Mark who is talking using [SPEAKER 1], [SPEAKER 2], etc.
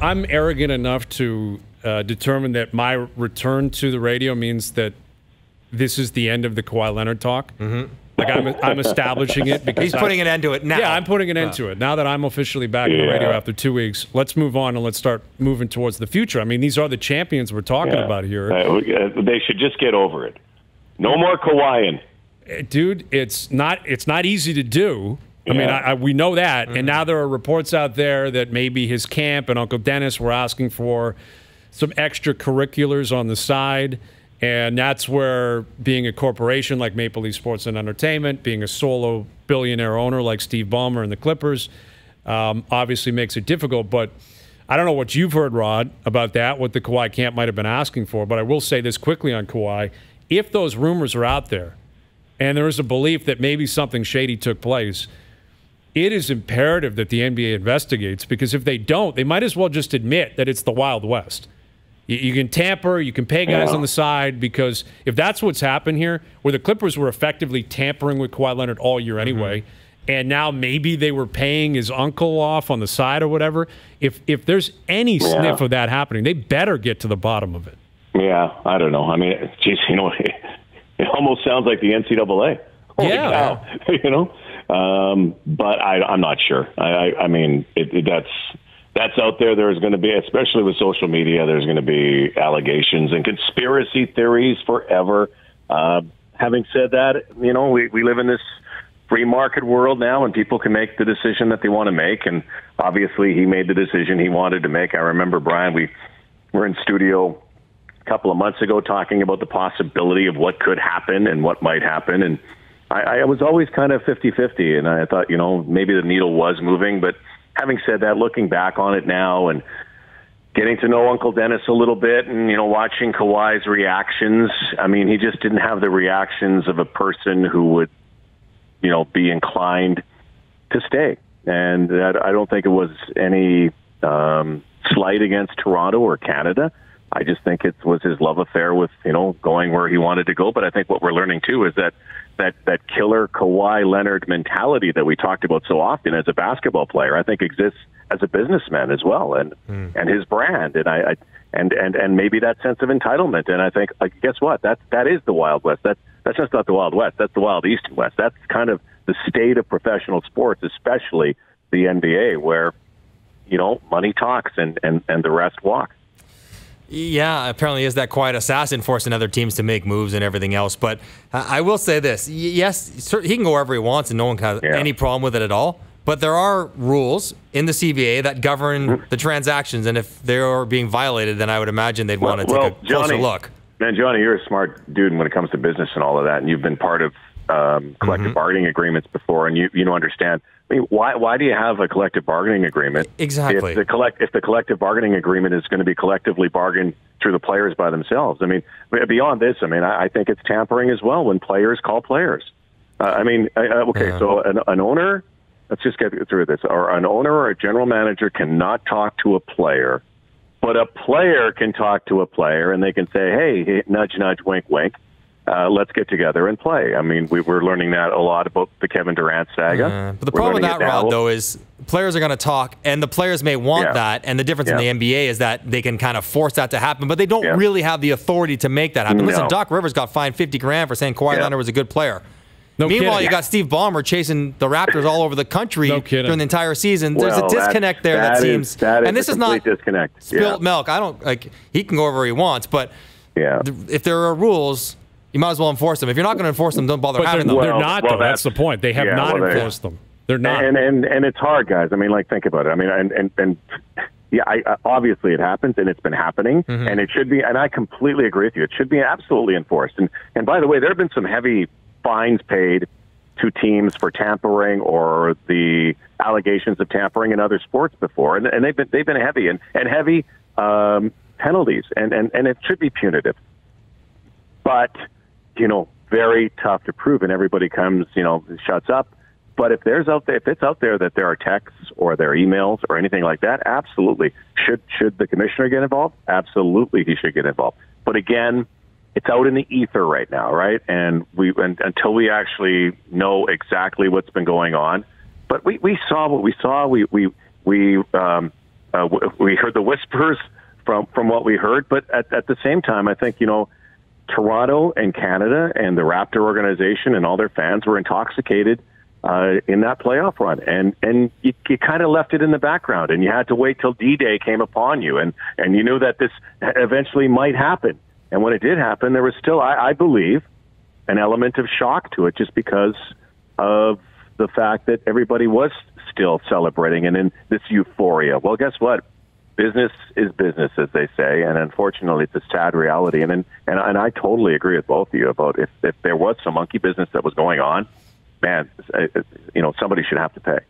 [SPEAKER 1] I'm arrogant enough to determine that my return to the radio means that this is the end of the Kawhi Leonard talk.
[SPEAKER 2] Mm-hmm.
[SPEAKER 1] Like I'm establishing it because
[SPEAKER 2] he's putting an end to it now.
[SPEAKER 1] Yeah, I'm putting an end to it now that I'm officially back in the radio after 2 weeks. Let's move on and let's start moving towards the future. I mean, these are the champions we're talking about here.
[SPEAKER 3] They should just get over it. No more Kawhiing.
[SPEAKER 1] Dude, it's not easy to do. I mean, we know that, and now there are reports out there that maybe his camp and Uncle Dennis were asking for some extracurriculars on the side. And that's where being a corporation like Maple Leaf Sports and Entertainment, being a solo billionaire owner like Steve Ballmer and the Clippers, obviously makes it difficult. But I don't know what you've heard, Rod, about that, what the Kawhi camp might have been asking for. But I will say this quickly on Kawhi. If those rumors are out there and there is a belief that maybe something shady took place, it is imperative that the NBA investigates, because if they don't, they might as well just admit that it's the Wild West. You can tamper, you can pay guys on the side, because if that's what's happened here, where the Clippers were effectively tampering with Kawhi Leonard all year anyway, and now maybe they were paying his uncle off on the side or whatever, if there's any sniff of that happening, they better get to the bottom of it.
[SPEAKER 3] Yeah, I don't know. I mean, geez, it almost sounds like the NCAA. Holy cow, but I'm not sure. I mean, that's out there. There's going to be, especially with social media, there's going to be allegations and conspiracy theories forever. Having said that, we live in this free market world now, and people can make the decision that they want to make. And obviously, he made the decision he wanted to make. I remember, Brian, we were in studio a couple of months ago talking about the possibility of what could happen and what might happen. And I was always kind of 50-50, and I thought, maybe the needle was moving. But having said that, looking back on it now and getting to know Uncle Dennis a little bit and, watching Kawhi's reactions, I mean, he just didn't have the reactions of a person who would, be inclined to stay. And I don't think it was any slight against Toronto or Canada. I just think it was his love affair with, going where he wanted to go. But I think what we're learning, too, is that killer Kawhi Leonard mentality that we talked about so often as a basketball player, I think exists as a businessman as well, and his brand, and maybe that sense of entitlement. And I think, guess what? That is the Wild West. That's just not the Wild West. That's the Wild East and West. That's kind of the state of professional sports, especially the NBA, where money talks and the rest walk.
[SPEAKER 2] Yeah, apparently is that quiet assassin forcing other teams to make moves and everything else. But I will say this. Yes, he can go wherever he wants and no one has any problem with it at all. But there are rules in the CBA that govern the transactions. And if they are being violated, then I would imagine they'd want to take a closer look.
[SPEAKER 3] Man, Johnny, you're a smart dude when it comes to business and all of that. And you've been part of collective bargaining agreements before, and you understand. I mean, why do you have a collective bargaining agreement?
[SPEAKER 2] Exactly.
[SPEAKER 3] If the collective bargaining agreement is going to be collectively bargained through the players by themselves. I mean, beyond this, I think it's tampering as well when players call players. So an owner, let's just get through this, or an owner or a general manager cannot talk to a player, but a player can talk to a player, and they can say, hey, nudge, nudge, wink, wink. Let's get together and play. I mean, we're learning that a lot about the Kevin Durant saga.
[SPEAKER 2] But the problem with that, Rod, though, is players are going to talk, and the players may want that. And the difference in the NBA is that they can kind of force that to happen, but they don't really have the authority to make that happen. Listen, Doc Rivers got fined $50,000 for saying Kawhi Leonard was a good player. Meanwhile, you got Steve Ballmer chasing the Raptors all over the country during the entire season. There's a disconnect there that seems. And this is not spilt milk. I don't he can go wherever he wants, but if there are rules, you might as well enforce them. If you're not going to enforce them, don't bother having them.
[SPEAKER 1] They're not, though. That's the point. They have not enforced them. They're not.
[SPEAKER 3] And it's hard, guys. I mean, think about it. I mean, obviously it happens, and it's been happening, and it should be, and I completely agree with you. It should be absolutely enforced. And by the way, there have been some heavy fines paid to teams for tampering or the allegations of tampering in other sports before, and they've been heavy and heavy penalties, and it should be punitive. But very tough to prove, and everybody comes, shuts up. But if it's out there that there are texts or there are emails or anything like that, absolutely. Should the commissioner get involved? Absolutely, he should get involved. But again, it's out in the ether right now, right? And until we actually know exactly what's been going on. But we saw what we saw. We we heard the whispers from what we heard, but at the same time, I think, Toronto and Canada and the Raptor organization and all their fans were intoxicated in that playoff run, and you kind of left it in the background, and you had to wait till D-Day came upon you, and you knew that this eventually might happen. And when it did happen, there was still, I believe, an element of shock to it, just because of the fact that everybody was still celebrating and in this euphoria. Well, guess what? Business is business, as they say, and unfortunately, it's a sad reality. And I totally agree with both of you about if there was some monkey business that was going on, man, somebody should have to pay.